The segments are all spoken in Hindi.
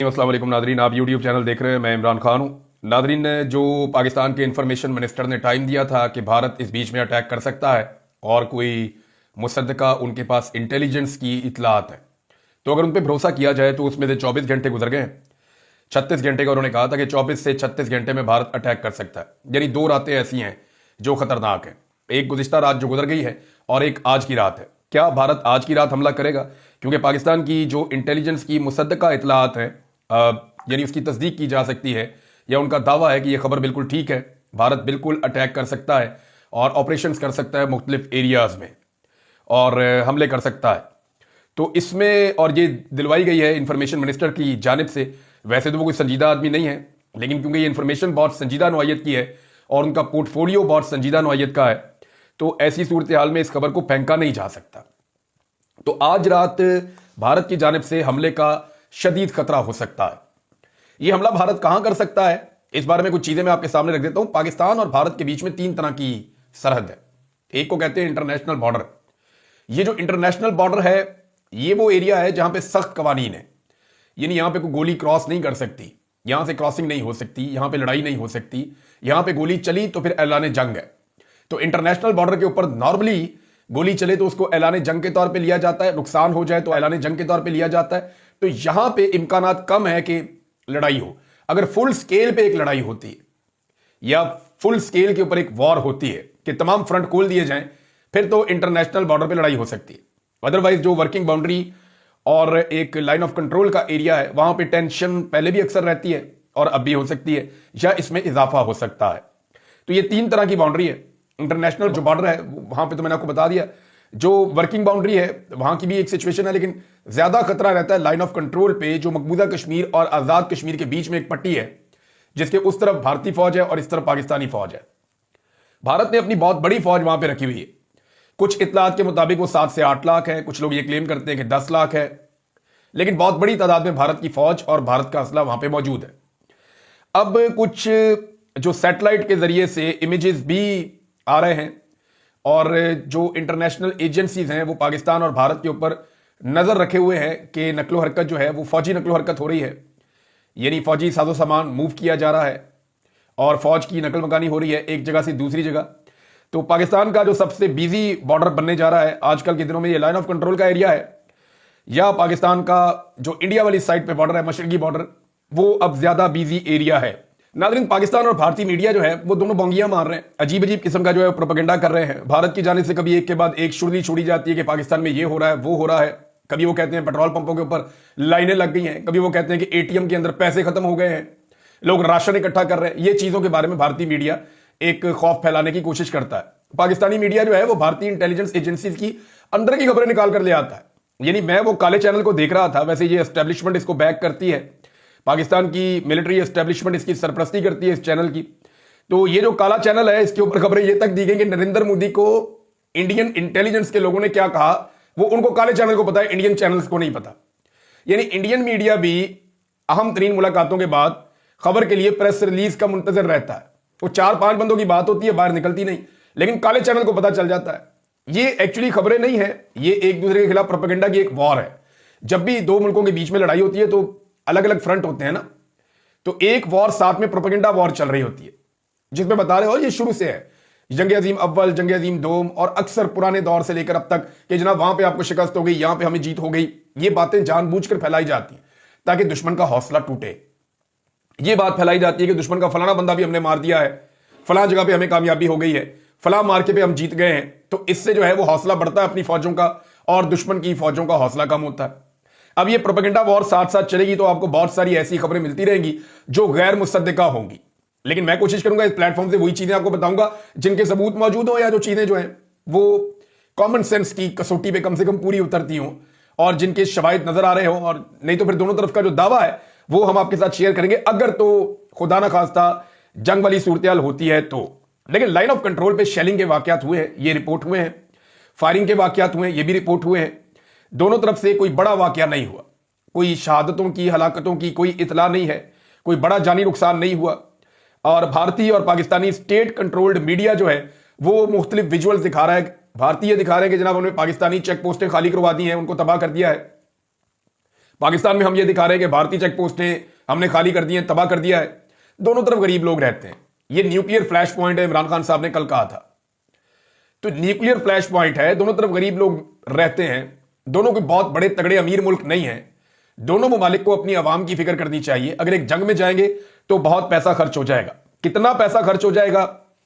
अस्सलाम वालेकुम नादरीन, आप यूट्यूब चैनल देख रहे हैं। मैं इमरान खान हूँ। नादरीन, जो पाकिस्तान के इंफॉर्मेशन मिनिस्टर ने टाइम दिया था कि भारत इस बीच में अटैक कर सकता है और कोई मुसद्दका उनके पास इंटेलिजेंस की इतलात है, तो अगर उन पर भरोसा किया जाए तो उसमें से 24 घंटे गुजर गए हैं। 36 घंटे का उन्होंने कहा था कि 24 से 36 घंटे में भारत अटैक कर सकता है, यानी 2 रातें ऐसी हैं जो खतरनाक हैं। एक गुज़िश्ता रात जो गुजर गई है और एक आज की रात है। क्या भारत आज की रात हमला करेगा? क्योंकि पाकिस्तान की जो इंटेलिजेंस की मुसद्दका इतलात है, यानी उसकी तस्दीक की जा सकती है या उनका दावा है कि यह खबर बिल्कुल ठीक है, भारत बिल्कुल अटैक कर सकता है और ऑपरेशंस कर सकता है मुख्तलिफ एरियाज में और हमले कर सकता है। तो इसमें और ये दिलवाई गई है इंफॉर्मेशन मिनिस्टर की जानिब से। वैसे तो वो कोई संजीदा आदमी नहीं है, लेकिन क्योंकि ये इंफॉर्मेशन बहुत संजीदा नौइयत की है और उनका पोर्टफोलियो बहुत संजीदा नौइयत का है, तो ऐसी सूरत हाल में इस खबर को फेंका नहीं जा सकता। तो आज रात भारत की जानिब से हमले का शदीद खतरा हो सकता है। यह हमला भारत कहां कर सकता है, इस बारे में कुछ चीजें मैं आपके सामने रख देता हूं। पाकिस्तान और भारत के बीच में 3 तरह की सरहद है। एक को कहते हैं इंटरनेशनल बॉर्डर। ये जो इंटरनेशनल बॉर्डर है, ये वो एरिया है जहां पे सख्त कवानीन है, यानी यहां पे कोई गोली क्रॉस नहीं कर सकती, यहां से क्रॉसिंग नहीं हो सकती, यहां पे लड़ाई नहीं हो सकती। यहां पे गोली चली तो फिर ऐलान जंग है। तो इंटरनेशनल बॉर्डर के ऊपर नॉर्मली गोली चले तो उसको ऐलान जंग के तौर पे लिया जाता है, नुकसान हो जाए तो ऐलान जंग के तौर पे लिया जाता है। तो यहां पे इम्कानात कम है कि लड़ाई हो। अगर फुल स्केल पे एक लड़ाई होती है या फुल स्केल के ऊपर एक वॉर होती है कि तमाम फ्रंट खोल दिए जाएं, फिर तो इंटरनेशनल बॉर्डर पे लड़ाई हो सकती है। अदरवाइज जो वर्किंग बाउंड्री और एक लाइन ऑफ कंट्रोल का एरिया है, वहां पे टेंशन पहले भी अक्सर रहती है और अब भी हो सकती है या इसमें इजाफा हो सकता है। तो ये 3 तरह की बाउंड्री है। इंटरनेशनल जो बॉर्डर है वहां पे तो मैंने आपको बता दिया। जो वर्किंग बाउंड्री है वहां की भी एक सिचुएशन है, लेकिन ज्यादा खतरा रहता है लाइन ऑफ कंट्रोल पे, जो मकबूजा कश्मीर और आजाद कश्मीर के बीच में एक पट्टी है, जिसके उस तरफ भारतीय फौज है और इस तरफ पाकिस्तानी फौज है। भारत ने अपनी बहुत बड़ी फौज वहां पे रखी हुई है। कुछ इतलात के मुताबिक वो 7 से 8 लाख है, कुछ लोग ये क्लेम करते हैं कि 10 लाख है, लेकिन बहुत बड़ी तादाद में भारत की फौज और भारत का असला वहां पे मौजूद है। अब कुछ जो सैटेलाइट के जरिए से इमेजेस भी आ रहे हैं और जो इंटरनेशनल एजेंसीज हैं वो पाकिस्तान और भारत के ऊपर नजर रखे हुए हैं कि नकलो हरकत जो है वो फौजी नकलो हरकत हो रही है, यानी फौजी साजो सामान मूव किया जा रहा है और फौज की नकल मकानी हो रही है एक जगह से दूसरी जगह। तो पाकिस्तान का जो सबसे बिजी बॉर्डर बनने जा रहा है आजकल के दिनों में, ये लाइन ऑफ कंट्रोल का एरिया है, या पाकिस्तान का जो इंडिया वाली साइड पे बॉर्डर है, मशरकी बॉर्डर, वो अब ज्यादा बिजी एरिया है। नाज़रीन, पाकिस्तान और भारतीय मीडिया जो है वो दोनों बोंगियां मार रहे हैं, अजीब अजीब किस्म का जो है प्रोपेगेंडा कर रहे हैं। भारत की जानिब से कभी एक के बाद एक शुड़ी छोड़ी जाती है कि पाकिस्तान में ये हो रहा है वो हो रहा है। कभी वो कहते हैं पेट्रोल पंपों के ऊपर लाइनें लग गई हैं, कभी वो कहते हैं कि एटीएम के अंदर पैसे खत्म हो गए हैं, लोग राशन इकट्ठा कर रहे हैं। ये चीजों के बारे में भारतीय मीडिया एक खौफ फैलाने की कोशिश करता है। पाकिस्तानी मीडिया जो है वो भारतीय इंटेलिजेंस एजेंसीज की अंदर की खबरें निकाल कर ले आता है। यानी मैं वो काले चैनल को देख रहा था, वैसे ये एस्टेब्लिशमेंट इसको बैक करती है, पाकिस्तान की मिलिट्री एस्टेब्लिशमेंट इसकी सरपरस्ती करती है इस चैनल की। तो ये जो काला चैनल है इसके ऊपर खबरें ये तक दी गई कि नरेंद्र मोदी को इंडियन इंटेलिजेंस के लोगों ने क्या कहा वो उनको काले चैनल को पता है, इंडियन चैनल्स को नहीं पता। यानी इंडियन मीडिया भी अहम तरीन मुलाकातों के बाद खबर के लिए प्रेस रिलीज का मुंतजर रहता है। वो 4-5 बंदों की बात होती है, बाहर निकलती नहीं, लेकिन काले चैनल को पता चल जाता है। ये एक्चुअली खबरें नहीं है, ये एक दूसरे के खिलाफ प्रोपेगेंडा की एक वॉर है। जब भी 2 मुल्कों के बीच में लड़ाई होती है तो अलग अलग फ्रंट होते हैं ना, तो एक वॉर साथ में प्रोपेगेंडा वॉर चल रही होती है, जिसमें बता रहे हो ये शुरू से है, जंग अजीम अव्वल, जंग अजीम दोम, और अक्सर पुराने दौर से लेकर अब तक कि जनाब वहां पे आपको शिकस्त हो गई, यहां पे हमें जीत हो गई। ये बातें जानबूझकर फैलाई जाती हैं ताकि दुश्मन का हौसला टूटे। ये बात फैलाई जाती है कि दुश्मन का फलाना बंदा भी हमने मार दिया है, फलां जगह पे हमें कामयाबी हो गई है, फलां मार्के पे हम जीत गए हैं। तो इससे जो है वो हौसला बढ़ता है अपनी फौजों का और दुश्मन की फौजों का हौसला कम होता है। अब ये प्रोपेगेंडा वॉर साथ साथ चलेगी तो आपको बहुत सारी ऐसी खबरें मिलती रहेंगी जो गैर मुसद्दिका होंगी, लेकिन मैं कोशिश करूंगा इस प्लेटफॉर्म से वही चीजें आपको बताऊंगा जिनके सबूत मौजूद हो, या जो चीजें जो हैं वो कॉमन सेंस की कसौटी पे कम से कम पूरी उतरती हों और जिनके शवाहिद नजर आ रहे हो। और नहीं तो फिर दोनों तरफ का जो दावा है वो हम आपके साथ शेयर करेंगे, अगर तो खुदा ना खास्ता जंग वाली सूरत होती है तो। लेकिन लाइन ऑफ कंट्रोल पे शेलिंग के वाकयात हुए हैं, ये रिपोर्ट हुए हैं, फायरिंग के वाकयात हुए हैं, ये भी रिपोर्ट हुए हैं। दोनों तरफ से कोई बड़ा वाकया नहीं हुआ, कोई शहादतों की, हलाकतों की कोई इतला नहीं है, कोई बड़ा जानी नुकसान नहीं हुआ। और भारतीय और पाकिस्तानी स्टेट कंट्रोल्ड मीडिया जो है वो मुख्तलिफ विजुअल्स दिखा रहा है। भारतीय दिखा रहे हैं कि जनाब उन्होंने पाकिस्तानी चेक पोस्टें खाली करवा दी हैं, उनको तबाह कर दिया है। पाकिस्तान में हम ये दिखा रहे हैं कि भारतीय चेक पोस्टें हमने खाली कर दी हैं, तबाह कर दिया है। दोनों तरफ गरीब लोग रहते हैं। ये न्यूक्लियर फ्लैश पॉइंट है, इमरान खान साहब ने कल कहा था। तो न्यूक्लियर फ्लैश पॉइंट है, दोनों तरफ गरीब लोग रहते हैं, दोनों के बहुत बड़े तगड़े अमीर मुल्क नहीं है। दोनों ममालिक को अपनी आवाम की फिक्र करनी चाहिए। अगर एक जंग में जाएंगे तो बहुत पैसा खर्च हो जाएगा। कितना पैसा खर्च हो जाएगा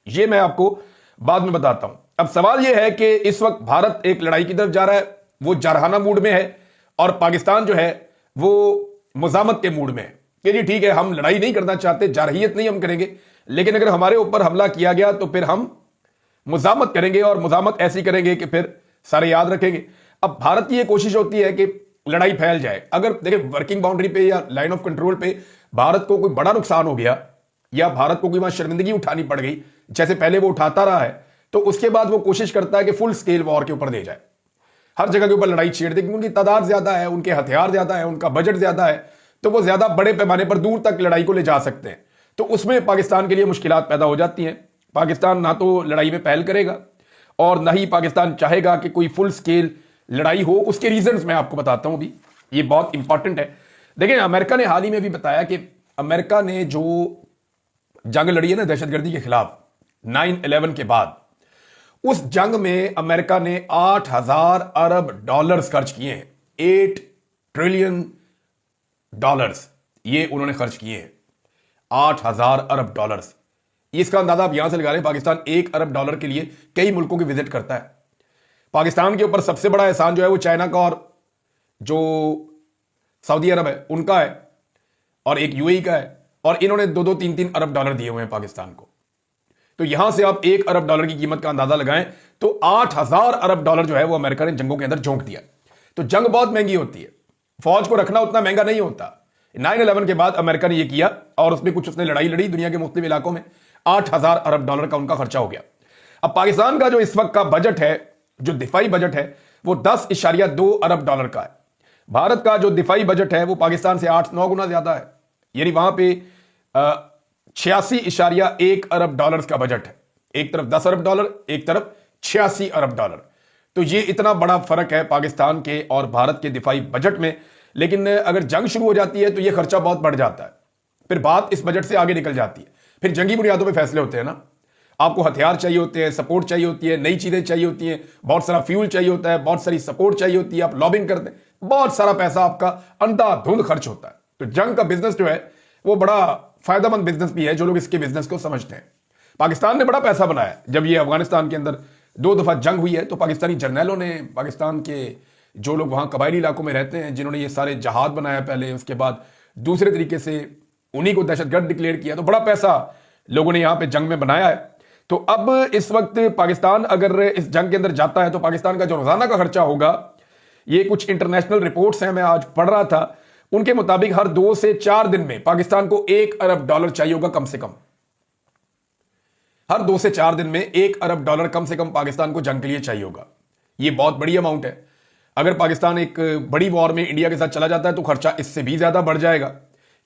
यह मैं आपको बाद में बताता हूं। अब सवाल यह है कि इस वक्त भारत एक लड़ाई की तरफ जा रहा है, वो जारहाना मूड में है, और पाकिस्तान जो है वो मुजामत के मूड में है कि जी ठीक है, हम लड़ाई नहीं करना चाहते, जारहियत नहीं हम करेंगे, लेकिन अगर हमारे ऊपर हमला किया गया तो फिर हम मुजामत करेंगे, और मुजामत ऐसी करेंगे कि फिर सारे याद रखेंगे। अब भारत की यह कोशिश होती है कि लड़ाई फैल जाए। अगर देखिए वर्किंग बाउंड्री पे या लाइन ऑफ कंट्रोल पे भारत को कोई बड़ा नुकसान हो गया, या भारत को कोई वहां शर्मिंदगी उठानी पड़ गई, जैसे पहले वो उठाता रहा है, तो उसके बाद वो कोशिश करता है कि फुल स्केल वॉर के ऊपर दे जाए, हर जगह के ऊपर लड़ाई छेड़ दे, क्योंकि उनकी तादाद ज्यादा है, उनके हथियार ज्यादा है, उनका बजट ज्यादा है, तो वो ज्यादा बड़े पैमाने पर दूर तक लड़ाई को ले जा सकते हैं। तो उसमें पाकिस्तान के लिए मुश्किलात पैदा हो जाती हैं। पाकिस्तान ना तो लड़ाई में पहल करेगा, और ना ही पाकिस्तान चाहेगा कि कोई फुल स्केल लड़ाई हो। उसके रीजंस मैं आपको बताता हूं, भी ये बहुत इंपॉर्टेंट है। देखिए अमेरिका ने हाल ही में भी बताया कि अमेरिका ने जो जंग लड़ी है ना दहशतगर्दी के खिलाफ 9/11 के बाद, उस जंग में अमेरिका ने 8,000 अरब डॉलर्स खर्च किए हैं। 8 ट्रिलियन डॉलर्स ये उन्होंने खर्च किए हैं, 8,000 अरब डॉलर्स। इसका अंदाजा आप यहां से लगा रहे हैं, पाकिस्तान 1 अरब डॉलर के लिए कई मुल्कों की विजिट करता है। पाकिस्तान के ऊपर सबसे बड़ा एहसान जो है वो चाइना का और जो सऊदी अरब है उनका है, और एक यूएई का है, और इन्होंने 2-2, 3-3 अरब डॉलर दिए हुए हैं पाकिस्तान को। तो यहां से आप 1 अरब डॉलर की कीमत का अंदाजा लगाएं तो 8,000 अरब डॉलर जो है वो अमेरिका ने जंगों के अंदर झोंक दिया। तो जंग बहुत महंगी होती है, फौज को रखना उतना महंगा नहीं होता। 9/11 के बाद अमेरिका ने यह किया, और उसमें कुछ उसने लड़ाई लड़ी दुनिया के मुख्तलिफ इलाकों में। 8,000 अरब डॉलर का उनका खर्चा हो गया। अब पाकिस्तान का जो इस वक्त का बजट है, जो दिफाई बजट है, वो 10.2 अरब डॉलर का है। भारत का जो दिफाई बजट है वो पाकिस्तान से 8-9 गुना ज्यादा है। यानी वहां पे 86.1 अरब डॉलर्स का बजट है। एक तरफ 10 अरब डॉलर, एक तरफ 86 अरब डॉलर। तो ये इतना बड़ा फर्क है पाकिस्तान के और भारत के दिफाई बजट में। लेकिन अगर जंग शुरू हो जाती है तो यह खर्चा बहुत बढ़ जाता है, फिर बात इस बजट से आगे निकल जाती है। फिर जंगी बुनियादों पे फैसले होते हैं ना, आपको हथियार चाहिए होते हैं, सपोर्ट चाहिए होती है, नई चीजें चाहिए होती हैं, बहुत सारा फ्यूल चाहिए होता है, बहुत सारी सपोर्ट चाहिए होती है, आप लॉबिंग करते हैं, बहुत सारा पैसा आपका अंधाधुंध खर्च होता है। तो जंग का बिजनेस जो है वो बड़ा फायदेमंद बिजनेस भी है, जो लोग इसके बिजनेस को समझते हैं। पाकिस्तान ने बड़ा पैसा बनाया। जब ये अफगानिस्तान के अंदर 2 दफा जंग हुई है तो पाकिस्तानी जर्नैलों ने, पाकिस्तान के जो लोग वहां कबायली इलाकों में रहते हैं, जिन्होंने ये सारे जहाज बनाया पहले, उसके बाद दूसरे तरीके से उन्हीं को दहशतगर्द डिक्लेयर किया, तो बड़ा पैसा लोगों ने यहां पे जंग में बनाया है। तो अब इस वक्त पाकिस्तान अगर इस जंग के अंदर जाता है तो पाकिस्तान का जो रोजाना का खर्चा होगा, ये कुछ इंटरनेशनल रिपोर्ट्स हैं, मैं आज पढ़ रहा था, उनके मुताबिक हर 2 से 4 दिन में पाकिस्तान को 1 अरब डॉलर चाहिए होगा कम से कम। हर 2 से 4 दिन में 1 अरब डॉलर कम से कम पाकिस्तान को जंग के लिए चाहिए होगा। ये बहुत बड़ी अमाउंट है। अगर पाकिस्तान एक बड़ी वॉर में इंडिया के साथ चला जाता है तो खर्चा इससे भी ज्यादा बढ़ जाएगा,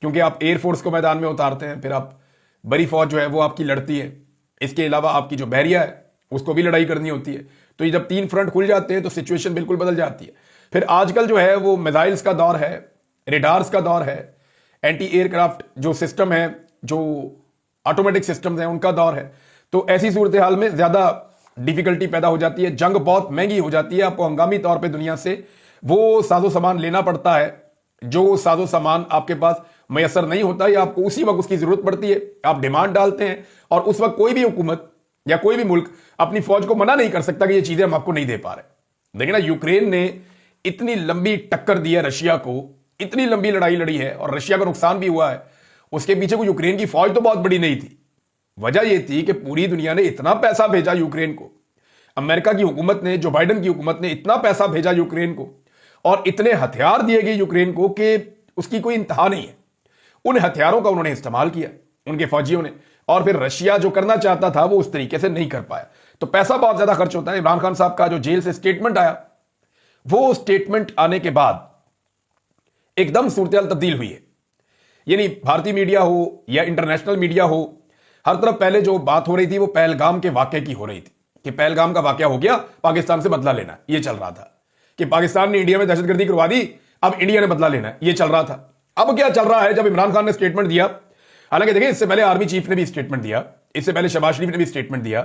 क्योंकि आप एयरफोर्स को मैदान में उतारते हैं, फिर आप बड़ी फौज जो है वो आपकी लड़ती है, इसके अलावा आपकी जो बहरिया है उसको भी लड़ाई करनी होती है। तो ये जब 3 फ्रंट खुल जाते हैं तो सिचुएशन बिल्कुल बदल जाती है। फिर आजकल जो है वो मिसाइल्स का दौर है, रेडार्स का दौर है, एंटी एयरक्राफ्ट जो सिस्टम है, जो ऑटोमेटिक सिस्टम्स हैं, उनका दौर है। तो ऐसी सूरत हाल में ज्यादा डिफिकल्टी पैदा हो जाती है, जंग बहुत महंगी हो जाती है। आपको हंगामी तौर पे दुनिया से वो साजो सामान लेना पड़ता है, जो साजो सामान आपके पास मैसर नहीं होता, या आपको उसी वक्त उसकी जरूरत पड़ती है, आप डिमांड डालते हैं, और उस वक्त कोई भी हुकूमत या कोई भी मुल्क अपनी फौज को मना नहीं कर सकता कि ये चीजें हम आपको नहीं दे पा रहे। देखिए ना, यूक्रेन ने इतनी लंबी टक्कर दी है रशिया को, इतनी लंबी लड़ाई लड़ी है, और रशिया का नुकसान भी हुआ है। उसके पीछे को यूक्रेन की फौज तो बहुत बड़ी नहीं थी, वजह यह थी कि पूरी दुनिया ने इतना पैसा भेजा यूक्रेन को। अमेरिका की हुकूमत ने, जो बाइडन की हुकूमत ने इतना पैसा भेजा यूक्रेन को, और इतने हथियार दिए गए यूक्रेन को कि उसकी कोई इंतहा नहीं है। उन हथियारों का उन्होंने इस्तेमाल किया उनके फौजियों ने, और फिर रशिया जो करना चाहता था वो उस तरीके से नहीं कर पाया। तो पैसा बहुत ज्यादा खर्च होता है। इमरान खान साहब का जो जेल से स्टेटमेंट आया, वो स्टेटमेंट आने के बाद एकदम सूरत तब्दील हुई है। यानी भारतीय मीडिया हो या इंटरनेशनल मीडिया हो, हर तरफ पहले जो बात हो रही थी वो पहलगाम के वाकये की हो रही थी, कि पहलगाम का वाकया हो गया, पाकिस्तान से बदला लेना, यह चल रहा था कि पाकिस्तान ने इंडिया में दहशतगर्दी करवा दी, अब इंडिया ने बदला लेना है, ये चल रहा था। अब क्या चल रहा है, जब इमरान खान ने स्टेटमेंट दिया, हालांकि देखिए इससे पहले आर्मी चीफ ने भी स्टेटमेंट दिया, इससे पहले शहबाज शरीफ ने भी स्टेटमेंट दिया,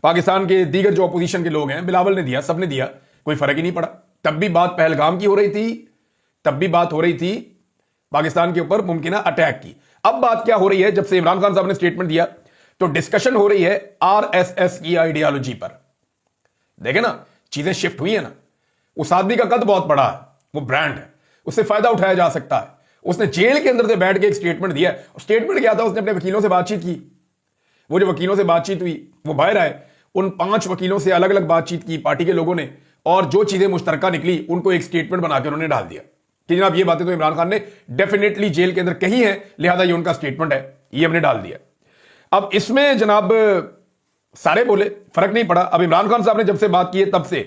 पाकिस्तान के दीगर जो अपोजिशन के लोग हैं, बिलावल ने दिया, सबने दिया, कोई फर्क ही नहीं पड़ा। तब भी बात पहलगाम की हो रही थी, तब भी बात हो रही थी पाकिस्तान के ऊपर मुमकिन अटैक की। अब बात क्या हो रही है, जब से इमरान खान साहब ने स्टेटमेंट दिया तो डिस्कशन हो रही है आरएसएस की आइडियोलॉजी पर। देखे ना, चीजें शिफ्ट हुई है ना। उस आदमी का कद बहुत बड़ा है, वो ब्रांड है, उससे फायदा उठाया जा सकता है। उसने जेल के अंदर से बैठ के एक स्टेटमेंट दिया। स्टेटमेंट क्या था, उसने अपने वकीलों से बातचीत की। वो जो वकीलों से बातचीत हुई वो बाहर आए, उन 5 वकीलों से अलग अलग बातचीत की पार्टी के लोगों ने, और जो चीजें मुश्तरका निकली उनको एक स्टेटमेंट बनाकर उन्होंने डाल दिया कि जनाब ये बातें तो इमरान खान ने डेफिनेटली जेल के अंदर कही है, लिहाजा ये उनका स्टेटमेंट है, ये हमने डाल दिया। अब इसमें जनाब सारे बोले, फर्क नहीं पड़ा। अब इमरान खान साहब ने जब से बात की है तब से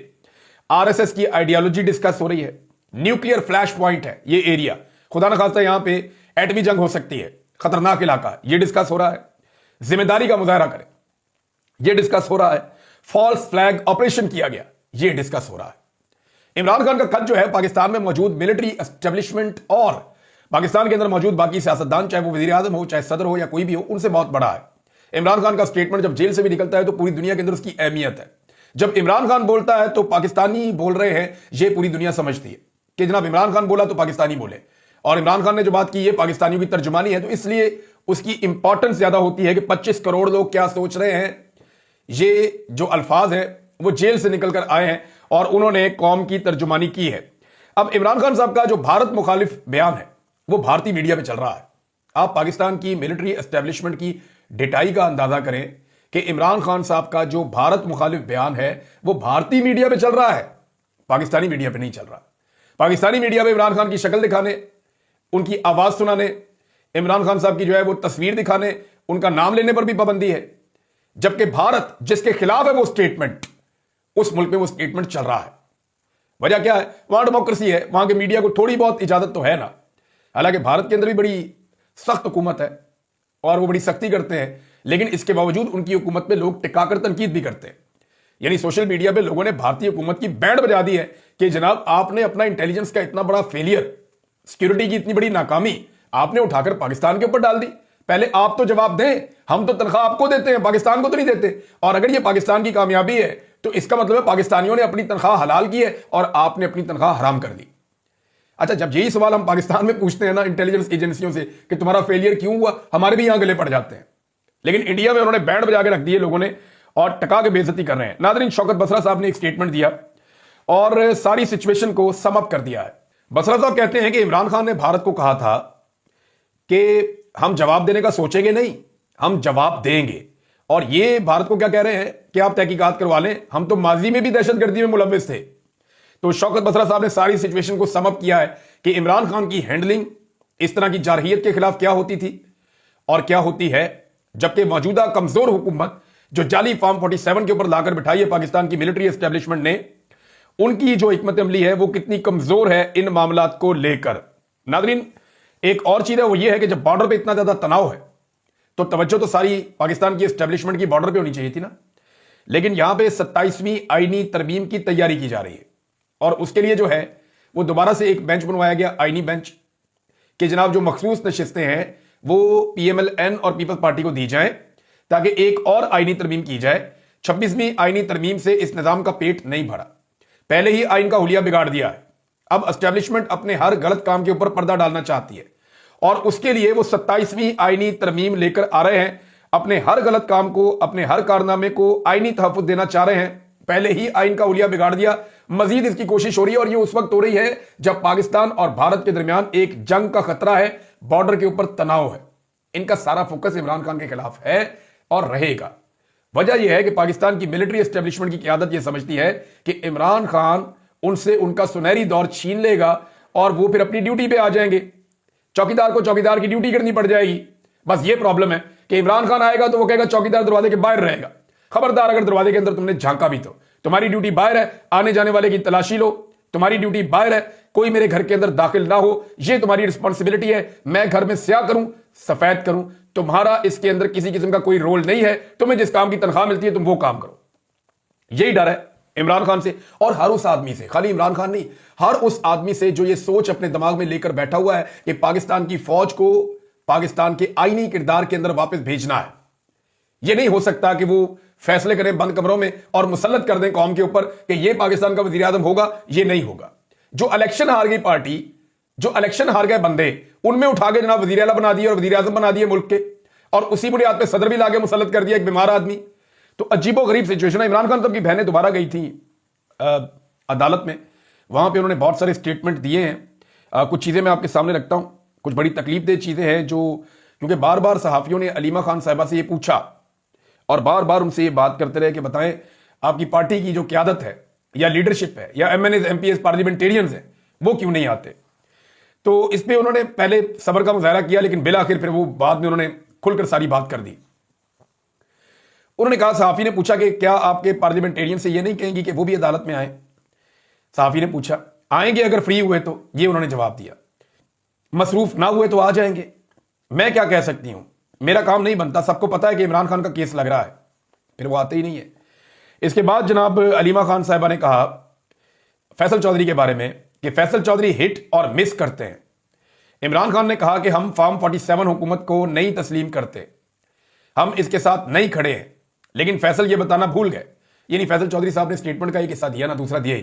आरएसएस की आइडियोलॉजी डिस्कस हो रही है। न्यूक्लियर फ्लैश पॉइंट है ये एरिया, खुदा न खास्ता यहां पे एटमी जंग हो सकती है, खतरनाक इलाका है, ये डिस्कस हो रहा है। जिम्मेदारी का मुजाहरा करें, ये डिस्कस हो रहा है। फॉल्स फ्लैग ऑपरेशन किया गया, ये डिस्कस हो रहा है। इमरान खान का खत जो है पाकिस्तान में मौजूद मिलिट्री एस्टेब्लिशमेंट और पाकिस्तान के अंदर मौजूद बाकी सियासतदान, चाहे वो वजीर आजम हो, चाहे सदर हो या कोई भी हो, उनसे बहुत बड़ा है। इमरान खान का स्टेटमेंट जब जेल से भी निकलता है तो पूरी दुनिया के अंदर उसकी अहमियत है। जब इमरान खान बोलता है तो पाकिस्तानी बोल रहे हैं, ये पूरी दुनिया समझती है कि जनाब इमरान खान बोला तो पाकिस्तानी बोले, और इमरान खान ने जो बात की ये पाकिस्तानियों की तर्जुमानी है, तो इसलिए उसकी इंपॉर्टेंस ज्यादा होती है कि 25 करोड़ लोग क्या सोच रहे हैं। ये जो अल्फाज है वो जेल से निकलकर आए हैं और उन्होंने कौम की तर्जुमानी की है। अब इमरान खान साहब का जो भारत मुखालिफ बयान है वो भारतीय मीडिया पे चल रहा है। आप पाकिस्तान की मिलिट्री एस्टेब्लिशमेंट की डिटाई का अंदाजा करें कि इमरान खान साहब का जो भारत मुखालिफ बयान है वो भारतीय मीडिया पे चल रहा है, पाकिस्तानी मीडिया पे नहीं चल रहा। पाकिस्तानी मीडिया पे इमरान खान की शक्ल दिखाने, उनकी आवाज सुनाने, इमरान खान साहब की जो है वो तस्वीर दिखाने, उनका नाम लेने पर भी पाबंदी है। जबकि भारत जिसके खिलाफ है वो स्टेटमेंट, उस मुल्क में वो स्टेटमेंट चल रहा है। वजह क्या है, वहां डेमोक्रेसी है, वहां के मीडिया को थोड़ी बहुत इजाजत तो है ना। हालांकि भारत के अंदर भी बड़ी सख्त हुकूमत है और वो बड़ी सख्ती करते हैं, लेकिन इसके बावजूद उनकी हुकूमत पे लोग टिकाकर तनकीद भी करते हैं। यानी सोशल मीडिया पे लोगों ने भारतीय हुकूमत की बैंड बजा दी है कि जनाब आपने अपना इंटेलिजेंस का इतना बड़ा फेलियर, सिक्योरिटी की इतनी बड़ी नाकामी आपने उठाकर पाकिस्तान के ऊपर डाल दी। पहले आप तो जवाब दें, हम तो तनख्वाह आपको देते हैं, पाकिस्तान को तो नहीं देते। और अगर ये पाकिस्तान की कामयाबी है तो इसका मतलब है पाकिस्तानियों ने अपनी तनख्वाह हलाल की है और आपने अपनी तनख्वाह हराम कर दी। अच्छा, जब यही सवाल हम पाकिस्तान में पूछते हैं ना इंटेलिजेंस एजेंसियों से कि तुम्हारा फेलियर क्यों हुआ, हमारे भी यहां गले पड़ जाते हैं। लेकिन इंडिया में उन्होंने बैंड बजा के रख दिए लोगों ने और टका के बेइज्जती कर रहे हैं। नादरीन, शौकत बसरा साहब ने एक स्टेटमेंट दिया और सारी सिचुएशन को सम अप कर दिया है। बसरा साहब कहते हैं कि इमरान खान ने भारत को कहा था कि हम जवाब देने का सोचेंगे नहीं, हम जवाब देंगे। और ये भारत को क्या कह रहे हैं कि आप तहकीकात करवा लें, हम तो माजी में भी दहशतगर्दी में मुलव्विस थे। तो शौकत बसरा साहब ने सारी सिचुएशन को सम अप किया है कि इमरान खान की हैंडलिंग इस तरह की जारहियत के खिलाफ क्या होती थी और क्या होती है, जबकि मौजूदा कमजोर हुकूमत जो जाली फॉर्म 47 के ऊपर लाकर बिठाई है पाकिस्तान की मिलिट्री एस्टेब्लिशमेंट ने, उनकी जो हिकमत अमली है वो कितनी कमजोर है इन मामलात को लेकर। नादरीन, एक और चीज है वो ये है कि जब बॉर्डर पे इतना ज्यादा तनाव है तो तवज्जो तो सारी पाकिस्तान की एस्टेब्लिशमेंट की बॉर्डर पे होनी चाहिए थी ना। लेकिन यहां पे 27वीं आईनी तरमीम की तैयारी की जा रही है और उसके लिए जो है वो दोबारा से एक बेंच बनवाया गया, आईनी बेंच, कि जनाब जो मखसूस नशिस्तें हैं वो पीएमएलएन और पीपल्स पार्टी को दी जाए ताकि एक और आईनी तरमीम की जाए। 26वीं आईनी तरमीम से इस निजाम का पेट नहीं भरा, पहले ही आइन का हुलिया बिगाड़ दिया है। अब एस्टेब्लिशमेंट अपने हर गलत काम के ऊपर पर्दा डालना चाहती है और उसके लिए वो 27वीं आईनी तरमीम लेकर आ रहे हैं। अपने हर गलत काम को, अपने हर कारनामे को आईनी तहफ्फुज़ देना चाह रहे हैं। पहले ही आइन का हुलिया बिगाड़ दिया, मजीद इसकी कोशिश हो रही है और ये उस वक्त हो रही है जब पाकिस्तान और भारत के दरमियान एक जंग का खतरा है, बॉर्डर के ऊपर तनाव है। इनका सारा फोकस इमरान खान के खिलाफ है और रहेगा। वजह यह है कि पाकिस्तान की मिलिट्री एस्टेब्लिशमेंट की क़यादत यह समझती है कि इमरान खान उनसे उनका सुनहरी दौर छीन लेगा और वो फिर अपनी ड्यूटी पे आ जाएंगे। चौकीदार को चौकीदार की ड्यूटी करनी पड़ जाएगी। बस ये प्रॉब्लम है कि इमरान खान आएगा तो वो कहेगा चौकीदार दरवाजे के बाहर रहेगा। खबरदार, अगर दरवाजे के अंदर तुमने झांका भी तो तुम्हारी ड्यूटी बाहर है, आने जाने वाले की तलाशी लो, तुम्हारी ड्यूटी बाहर है, कोई मेरे घर के अंदर दाखिल ना हो, ये तुम्हारी रिस्पॉन्सिबिलिटी है। मैं घर में स्याह करूं, सफेद करूं, तुम्हारा इसके अंदर किसी किस्म का कोई रोल नहीं है। तुम्हें जिस काम की तनख्वाह मिलती है तुम वो काम करो। यही डर है इमरान खान से और हर उस आदमी से, खाली इमरान खान नहीं, हर उस आदमी से जो ये सोच अपने दिमाग में लेकर बैठा हुआ है कि पाकिस्तान की फौज को पाकिस्तान के आईनी किरदार के अंदर वापस भेजना है। ये नहीं हो सकता कि वो फैसले करें बंद कमरों में और मुसल्लत कर दें कौम के ऊपर कि ये पाकिस्तान का वजीर आजम होगा। ये नहीं होगा। जो इलेक्शन हार गई पार्टी, जो इलेक्शन हार गए बंदे, उनमें उठा के जनाब वजीर आला बना दिए और वजीर आजम बना दिए मुल्क के, और उसी बुनियाद पे सदर भी लाके मुसल्लत कर दिया, एक बीमार आदमी। तो अजीबो गरीब सिचुएशन है। इमरान खान साहब की बहनें दोबारा गई थी अदालत में, वहां पे उन्होंने बहुत सारे स्टेटमेंट दिए हैं। कुछ चीजें मैं आपके सामने रखता हूं, कुछ बड़ी तकलीफदेह चीजें हैं जो, क्योंकि बार बार सहाफियों ने अलीमा खान साहिबा से ये पूछा और बार बार उनसे ये बात करते रहे कि बताएं आपकी पार्टी की जो क्यादत है या लीडरशिप है या एमएनएस एमपीएस पार्लियामेंटेरियंस हैं वो क्यों नहीं आते। तो इस पे उन्होंने पहले सब्र का मुजाहरा किया, लेकिन बिल आखिर फिर वो बाद में उन्होंने खुलकर सारी बात कर दी। उन्होंने कहा, सहाफी ने पूछा कि क्या आपके पार्लियामेंटेरियन से ये नहीं कहेंगी कि वो भी अदालत में आए। सहाफी ने पूछा आएंगे अगर फ्री हुए तो, ये उन्होंने जवाब दिया। मसरूफ ना हुए तो आ जाएंगे। मैं क्या कह सकती हूं, मेरा काम नहीं बनता। सबको पता है कि इमरान खान का केस लग रहा है, फिर वो आते ही नहीं है। इसके बाद जनाब अलीमा खान साहिबा ने कहा फैसल चौधरी के बारे में कि फैसल चौधरी हिट और मिस करते हैं। इमरान खान ने कहा कि हम फॉर्म 47 हुकूमत को नहीं तस्लीम करते, हम इसके साथ नहीं खड़े हैं, लेकिन फैसल ये बताना भूल गए। यानी फैसल चौधरी साहब ने स्टेटमेंट का एक हिस्सा दिया ना, दूसरा दिया ही।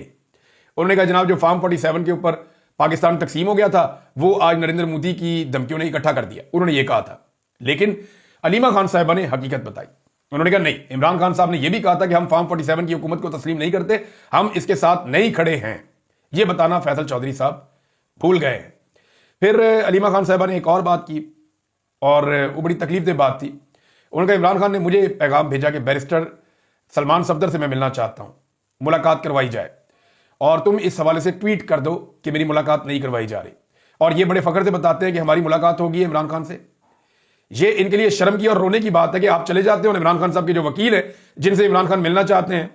उन्होंने कहा जनाब जो फॉर्म 47 के ऊपर पाकिस्तान तकसीम हो गया था वो आज नरेंद्र मोदी की धमकियों ने इकट्ठा कर दिया, उन्होंने ये कहा था। लेकिन अलीमा खान साहिबा ने हकीकत बताई। उन्होंने कहा नहीं, इमरान खान साहब ने यह भी कहा था कि हम फॉर्म 47 की हुकूमत को तस्लीम नहीं करते, हम इसके साथ नहीं खड़े हैं। यह बताना फैसल चौधरी साहब भूल गए हैं। फिर अलीमा खान साहिबा ने एक और बात की और वो बड़ी तकलीफदेह बात थी। उन्होंने कहा इमरान खान ने मुझे पैगाम भेजा कि बैरिस्टर सलमान सफदर से मैं मिलना चाहता हूं, मुलाकात करवाई जाए, और तुम इस हवाले से ट्वीट कर दो कि मेरी मुलाकात नहीं करवाई जा रही। और ये बड़े फख्र से बताते हैं कि हमारी मुलाकात होगी इमरान खान से। ये इनके लिए शर्म की और रोने की बात है कि आप चले जाते हो, इमरान खान साहब के जो वकील है जिनसे इमरान खान मिलना चाहते हैं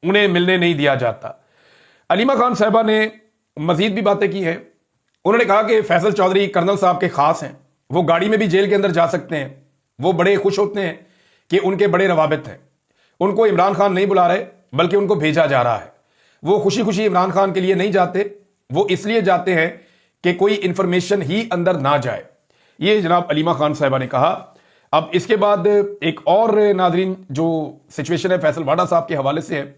उन्हें मिलने नहीं दिया जाता। अलीमा खान साहिबा ने मजीद भी बातें की हैं। उन्होंने कहा कि फैसल चौधरी कर्नल साहब के खास हैं, वो गाड़ी में भी जेल के अंदर जा सकते हैं, वो बड़े खुश होते हैं कि उनके बड़े रवाबित हैं। उनको इमरान खान नहीं बुला रहे बल्कि उनको भेजा जा रहा है। वो खुशी खुशी इमरान खान के लिए नहीं जाते, वो इसलिए जाते हैं कि कोई इंफॉर्मेशन ही अंदर ना जाए। ये जनाब अलीमा खान साहिबा ने कहा। अब इसके बाद एक और नाजरीन जो सिचुएशन है फैसल वाडा साहब के हवाले से है,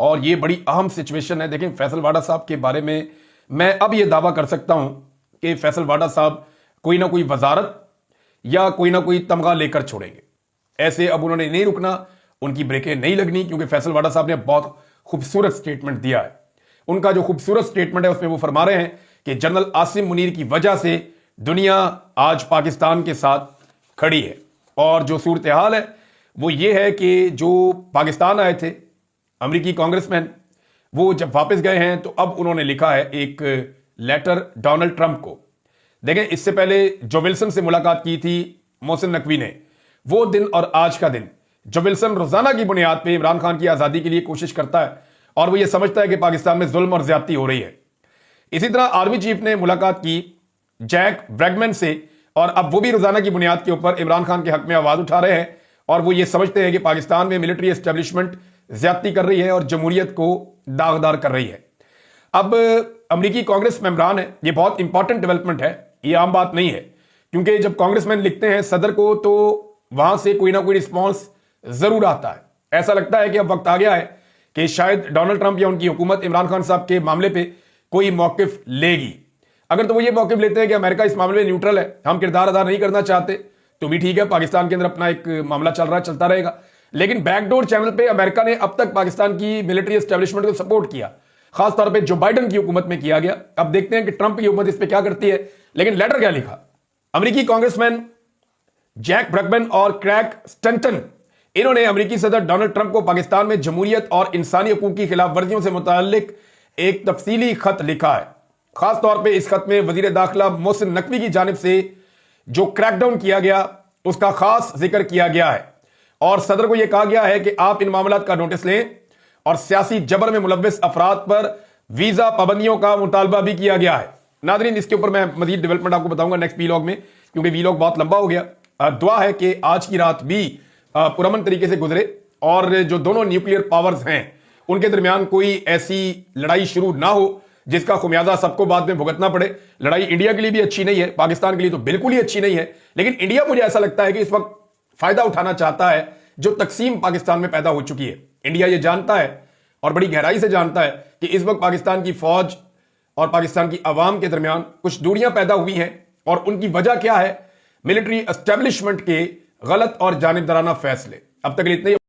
और ये बड़ी अहम सिचुएशन है। देखें, फैसल वाडा साहब के बारे में मैं अब ये दावा कर सकता हूं कि फैसल वाडा साहब कोई ना कोई वजारत या कोई ना कोई तमगा लेकर छोड़ेंगे। ऐसे अब उन्होंने नहीं रुकना, उनकी ब्रेकें नहीं लगनी, क्योंकि फैसल वाडा साहब ने बहुत खूबसूरत स्टेटमेंट दिया है। उनका जो खूबसूरत स्टेटमेंट है उसमें वो फरमा रहे हैं कि जनरल आसिम मुनीर की वजह से दुनिया आज पाकिस्तान के साथ खड़ी है। और जो सूरत हाल है वो ये है कि जो पाकिस्तान आए थे अमेरिकी कांग्रेसमैन, वो जब वापस गए हैं तो अब उन्होंने लिखा है एक लेटर डोनाल्ड ट्रंप को। देखें, इससे पहले जो विल्सन से मुलाकात की थी मोहसिन नकवी ने, वो दिन और आज का दिन, जो विल्सन रोजाना की बुनियाद पे इमरान खान की आजादी के लिए कोशिश करता है और वो ये समझता है कि पाकिस्तान में जुल्म और ज्यादती हो रही है। इसी तरह आर्मी चीफ ने मुलाकात की जैक ब्रैगमैन से, और अब वो भी रोजाना की बुनियाद के ऊपर इमरान खान के हक में आवाज उठा रहे हैं और वो ये समझते हैं कि पाकिस्तान में मिलिट्री एस्टेब्लिशमेंट ज्यादती कर रही है और जमहूरियत को दागदार कर रही है। अब अमेरिकी कांग्रेस मेंबरान है, ये बहुत इंपॉर्टेंट डेवलपमेंट है, ये आम बात नहीं है, क्योंकि जब कांग्रेसमैन लिखते हैं सदर को तो वहां से कोई ना कोई रिस्पॉन्स जरूर आता है। ऐसा लगता है कि अब वक्त आ गया है कि शायद डोनाल्ड ट्रंप या उनकी हुकूमत इमरान खान साहब के मामले पे कोई मौकिफ लेगी। अगर तो वो ये मौकिफ लेते हैं कि अमेरिका इस मामले में न्यूट्रल है, हम किरदार अदा नहीं करना चाहते, तो भी ठीक है, पाकिस्तान के अंदर अपना एक मामला चल रहा है, चलता रहेगा। लेकिन बैकडोर चैनल पे अमेरिका ने अब तक पाकिस्तान की मिलिट्री एस्टेब्लिशमेंट को सपोर्ट किया, खासतौर पर जो बाइडन की हुकूमत में किया गया। अब देखते हैं कि ट्रंप की हुकूमत इस पर क्या करती है। लेकिन लेटर क्या लिखा, अमेरिकी कांग्रेसमैन जैक ब्रैगमैन और क्रैग स्टंटन, इन्होंने अमेरिकी सदर डोनाल्ड ट्रंप को पाकिस्तान में जमहूरियत और इंसानी हकूक की खिलाफ वर्जियों से मुताल्लिक एक तफसीली खत लिखा है। खास तौर पे इस खत में वजीर दाखिला मोहसिन नकवी की जानिब से जो क्रैकडाउन किया गया उसका खास जिक्र किया गया है, और सदर को यह कहा गया है कि आप इन मामलात का नोटिस लें, और सियासी जबर में मुलव्वस अफराद पर वीजा पाबंदियों का मुतालबा भी किया गया है। नादरीन, इसके ऊपर मैं मजीद डेवलपमेंट आपको बताऊंगा नेक्स्ट वीलॉग में, क्योंकि वीलॉग बहुत लंबा हो गया। दुआ है कि आज की रात भी पुरअमन तरीके से गुजरे और जो दोनों न्यूक्लियर पावर्स हैं उनके दरमियान कोई ऐसी लड़ाई शुरू ना हो जिसका खुमियाजा सबको बाद में भुगतना पड़े। लड़ाई इंडिया के लिए भी अच्छी नहीं है, पाकिस्तान के लिए तो बिल्कुल ही अच्छी नहीं है, लेकिन इंडिया मुझे ऐसा लगता है कि इस वक्त फायदा उठाना चाहता है जो तकसीम पाकिस्तान में पैदा हो चुकी है। इंडिया यह जानता है और बड़ी गहराई से जानता है कि इस वक्त पाकिस्तान की फौज और पाकिस्तान की आवाम के दरमियान कुछ दूरियां पैदा हुई हैं और उनकी वजह क्या है? मिलिट्री एस्टेब्लिशमेंट के गलत और जानिबदाराना फैसले। अब तक इतने